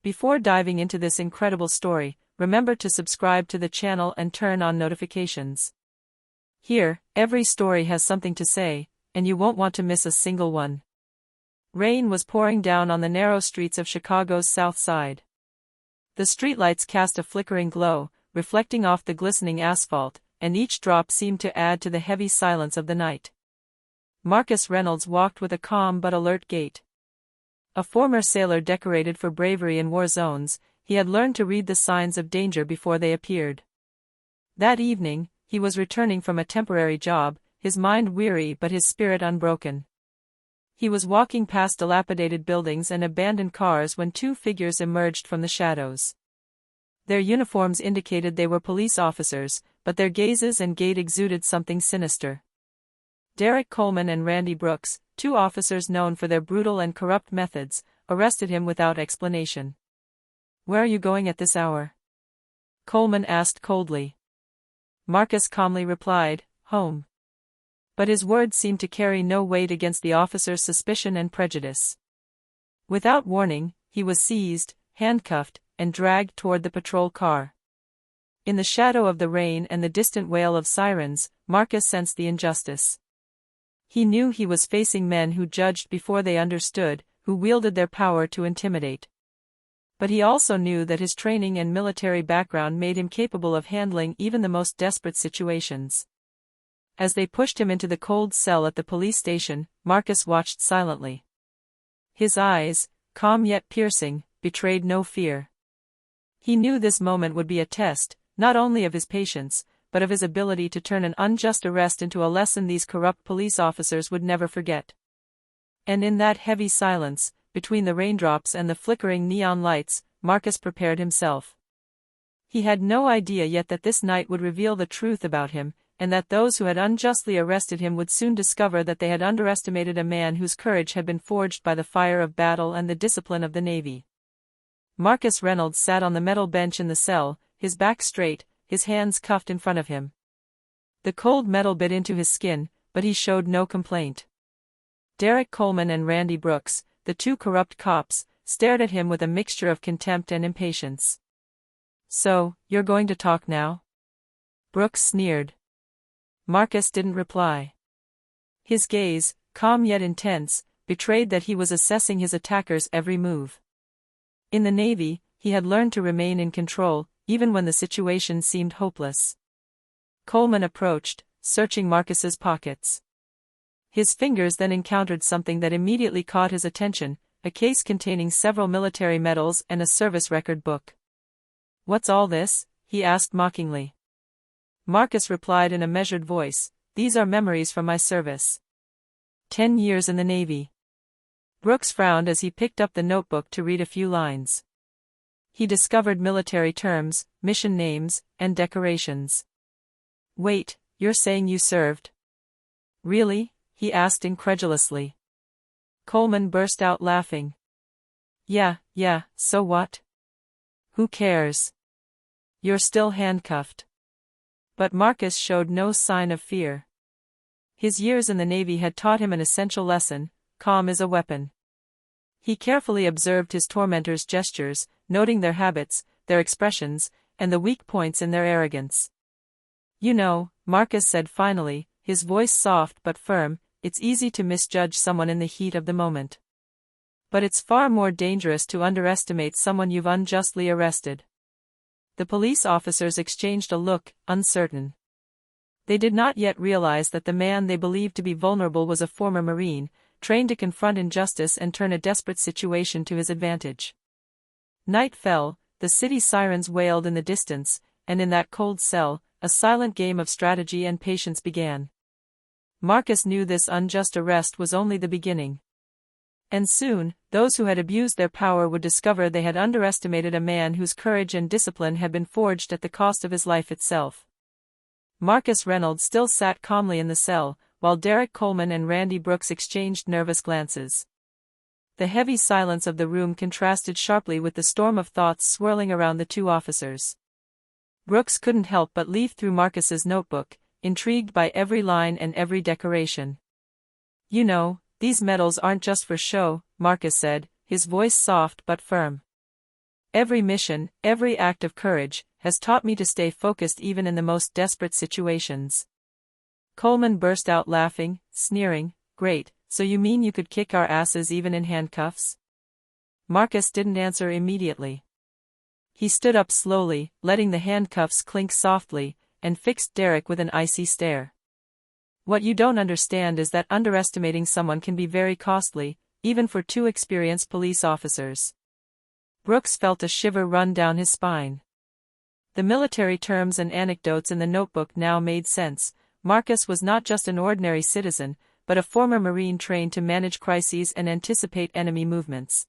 Before diving into this incredible story, remember to subscribe to the channel and turn on notifications. Here, every story has something to say, and you won't want to miss a single one. Rain was pouring down on the narrow streets of Chicago's South Side. The streetlights cast a flickering glow, reflecting off the glistening asphalt, and each drop seemed to add to the heavy silence of the night. Marcus Reynolds walked with a calm but alert gait. A former sailor decorated for bravery in war zones, he had learned to read the signs of danger before they appeared. That evening, he was returning from a temporary job, his mind weary but his spirit unbroken. He was walking past dilapidated buildings and abandoned cars when two figures emerged from the shadows. Their uniforms indicated they were police officers, but their gazes and gait exuded something sinister. Derek Coleman and Randy Brooks, two officers known for their brutal and corrupt methods, arrested him without explanation. "Where are you going at this hour?" Coleman asked coldly. Marcus calmly replied, "Home." But his words seemed to carry no weight against the officer's suspicion and prejudice. Without warning, he was seized, handcuffed, and dragged toward the patrol car. In the shadow of the rain and the distant wail of sirens, Marcus sensed the injustice. He knew he was facing men who judged before they understood, who wielded their power to intimidate. But he also knew that his training and military background made him capable of handling even the most desperate situations. As they pushed him into the cold cell at the police station, Marcus watched silently. His eyes, calm yet piercing, betrayed no fear. He knew this moment would be a test, not only of his patience, but of his ability to turn an unjust arrest into a lesson these corrupt police officers would never forget. And in that heavy silence, between the raindrops and the flickering neon lights, Marcus prepared himself. He had no idea yet that this night would reveal the truth about him, and that those who had unjustly arrested him would soon discover that they had underestimated a man whose courage had been forged by the fire of battle and the discipline of the Navy. Marcus Reynolds sat on the metal bench in the cell, his back straight, his hands cuffed in front of him. The cold metal bit into his skin, but he showed no complaint. Derek Coleman and Randy Brooks, the two corrupt cops, stared at him with a mixture of contempt and impatience. "So, you're going to talk now?" Brooks sneered. Marcus didn't reply. His gaze, calm yet intense, betrayed that he was assessing his attacker's every move. In the Navy, he had learned to remain in control, even when the situation seemed hopeless. Coleman approached, searching Marcus's pockets. His fingers then encountered something that immediately caught his attention, a case containing several military medals and a service record book. "What's all this?" he asked mockingly. Marcus replied in a measured voice, "These are memories from my service. 10 years in the Navy." Brooks frowned as he picked up the notebook to read a few lines. He discovered military terms, mission names, and decorations. "Wait, you're saying you served?" "Really?" he asked incredulously. Coleman burst out laughing. Yeah, so what? Who cares? You're still handcuffed." But Marcus showed no sign of fear. His years in the Navy had taught him an essential lesson: calm is a weapon. He carefully observed his tormentors' gestures, noting their habits, their expressions, and the weak points in their arrogance. "You know," Marcus said finally, his voice soft but firm, "it's easy to misjudge someone in the heat of the moment. But it's far more dangerous to underestimate someone you've unjustly arrested." The police officers exchanged a look, uncertain. They did not yet realize that the man they believed to be vulnerable was a former Marine, trained to confront injustice and turn a desperate situation to his advantage. Night fell, the city sirens wailed in the distance, and in that cold cell, a silent game of strategy and patience began. Marcus knew this unjust arrest was only the beginning. And soon, those who had abused their power would discover they had underestimated a man whose courage and discipline had been forged at the cost of his life itself. Marcus Reynolds still sat calmly in the cell, while Derek Coleman and Randy Brooks exchanged nervous glances. The heavy silence of the room contrasted sharply with the storm of thoughts swirling around the two officers. Brooks couldn't help but leaf through Marcus's notebook, intrigued by every line and every decoration. "You know, these medals aren't just for show," Marcus said, his voice soft but firm. Every mission, every act of courage, has taught me to stay focused even in the most desperate situations. Coleman burst out laughing, sneering. Great, so you mean you could kick our asses even in handcuffs? Marcus didn't answer immediately. He stood up slowly, letting the handcuffs clink softly, and fixed Derek with an icy stare. What you don't understand is that underestimating someone can be very costly, even for two experienced police officers. Brooks felt a shiver run down his spine. The military terms and anecdotes in the notebook now made sense. Marcus was not just an ordinary citizen, but a former Marine trained to manage crises and anticipate enemy movements.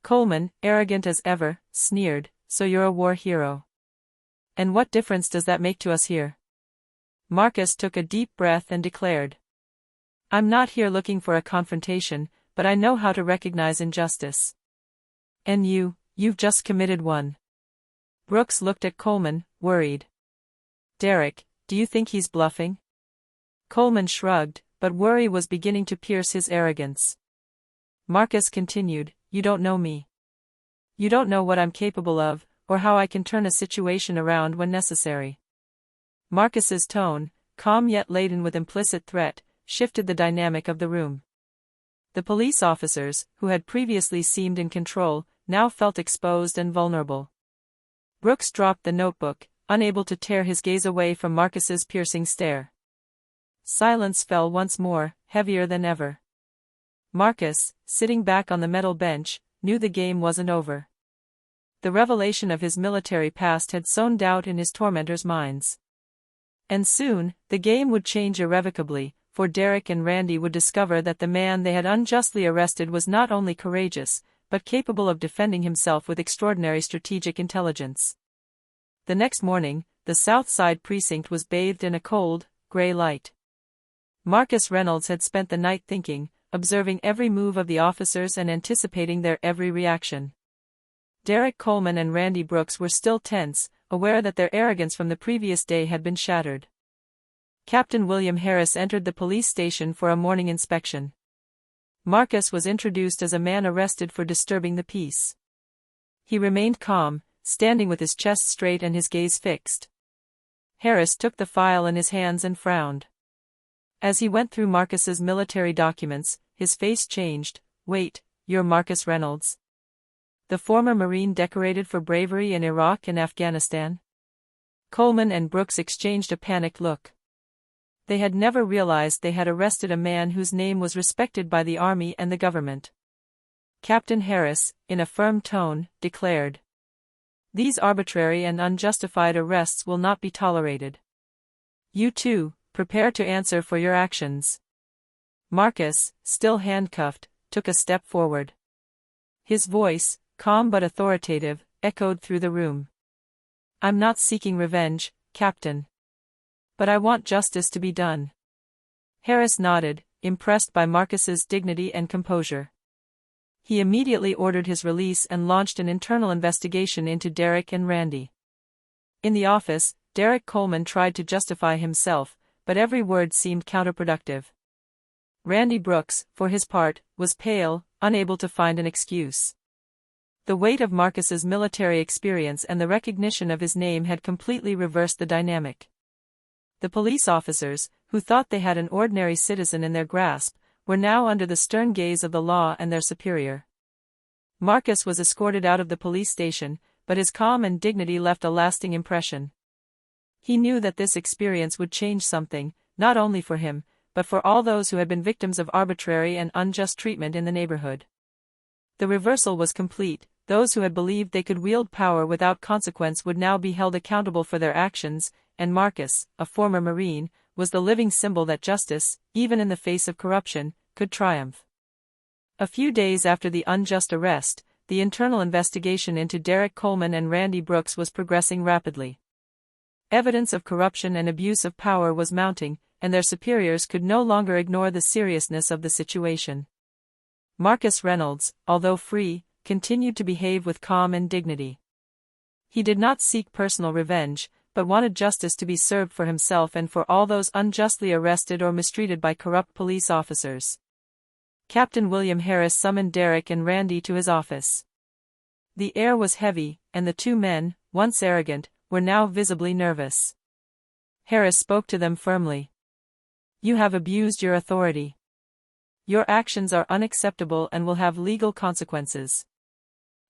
Coleman, arrogant as ever, sneered, "So you're a war hero. And what difference does that make to us here?" Marcus took a deep breath and declared, "I'm not here looking for a confrontation, but I know how to recognize injustice. And you've just committed one." Brooks looked at Coleman, worried. "Derek, do you think he's bluffing?" Coleman shrugged, but worry was beginning to pierce his arrogance. Marcus continued, "You don't know me. You don't know what I'm capable of, or how I can turn a situation around when necessary." Marcus's tone, calm yet laden with implicit threat, shifted the dynamic of the room. The police officers, who had previously seemed in control, now felt exposed and vulnerable. Brooks dropped the notebook, unable to tear his gaze away from Marcus's piercing stare. Silence fell once more, heavier than ever. Marcus, sitting back on the metal bench, knew the game wasn't over. The revelation of his military past had sown doubt in his tormentors' minds. And soon, the game would change irrevocably, for Derek and Randy would discover that the man they had unjustly arrested was not only courageous, but capable of defending himself with extraordinary strategic intelligence. The next morning, the South Side precinct was bathed in a cold, gray light. Marcus Reynolds had spent the night thinking, observing every move of the officers and anticipating their every reaction. Derek Coleman and Randy Brooks were still tense, aware that their arrogance from the previous day had been shattered. Captain William Harris entered the police station for a morning inspection. Marcus was introduced as a man arrested for disturbing the peace. He remained calm, standing with his chest straight and his gaze fixed. Harris took the file in his hands and frowned. As he went through Marcus's military documents, his face changed. "Wait, you're Marcus Reynolds? The former Marine decorated for bravery in Iraq and Afghanistan?" Coleman and Brooks exchanged a panicked look. They had never realized they had arrested a man whose name was respected by the army and the government. Captain Harris, in a firm tone, declared, "These arbitrary and unjustified arrests will not be tolerated. You too, prepare to answer for your actions." Marcus, still handcuffed, took a step forward. His voice, calm but authoritative, echoed through the room. "I'm not seeking revenge, Captain. But I want justice to be done." Harris nodded, impressed by Marcus's dignity and composure. He immediately ordered his release and launched an internal investigation into Derek and Randy. In the office, Derek Coleman tried to justify himself, but every word seemed counterproductive. Randy Brooks, for his part, was pale, unable to find an excuse. The weight of Marcus's military experience and the recognition of his name had completely reversed the dynamic. The police officers, who thought they had an ordinary citizen in their grasp, were now under the stern gaze of the law and their superior. Marcus was escorted out of the police station, but his calm and dignity left a lasting impression. He knew that this experience would change something, not only for him, but for all those who had been victims of arbitrary and unjust treatment in the neighborhood. The reversal was complete. Those who had believed they could wield power without consequence would now be held accountable for their actions, and Marcus, a former Marine, was the living symbol that justice, even in the face of corruption, could triumph. A few days after the unjust arrest, the internal investigation into Derek Coleman and Randy Brooks was progressing rapidly. Evidence of corruption and abuse of power was mounting, and their superiors could no longer ignore the seriousness of the situation. Marcus Reynolds, although free, continued to behave with calm and dignity. He did not seek personal revenge, but wanted justice to be served for himself and for all those unjustly arrested or mistreated by corrupt police officers. Captain William Harris summoned Derek and Randy to his office. The air was heavy, and the two men, once arrogant, were now visibly nervous. Harris spoke to them firmly. "You have abused your authority. Your actions are unacceptable and will have legal consequences."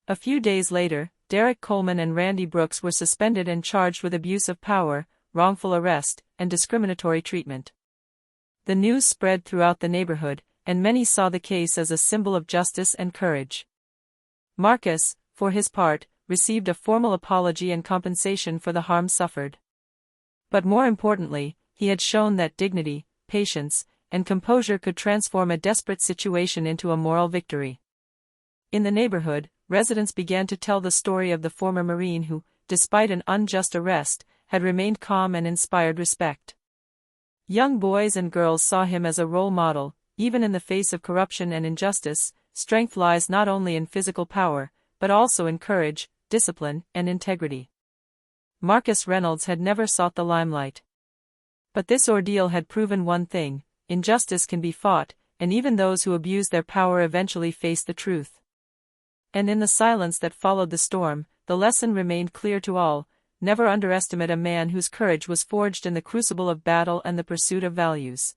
A few days later, Derek Coleman and Randy Brooks were suspended and charged with abuse of power, wrongful arrest, and discriminatory treatment. The news spread throughout the neighborhood, and many saw the case as a symbol of justice and courage. Marcus, for his part, received a formal apology and compensation for the harm suffered. But more importantly, he had shown that dignity, patience, and composure could transform a desperate situation into a moral victory. In the neighborhood, residents began to tell the story of the former Marine who, despite an unjust arrest, had remained calm and inspired respect. Young boys and girls saw him as a role model. Even in the face of corruption and injustice, strength lies not only in physical power, but also in courage, discipline, and integrity. Marcus Reynolds had never sought the limelight. But this ordeal had proven one thing: injustice can be fought, and even those who abuse their power eventually face the truth. And in the silence that followed the storm, the lesson remained clear to all: never underestimate a man whose courage was forged in the crucible of battle and the pursuit of values.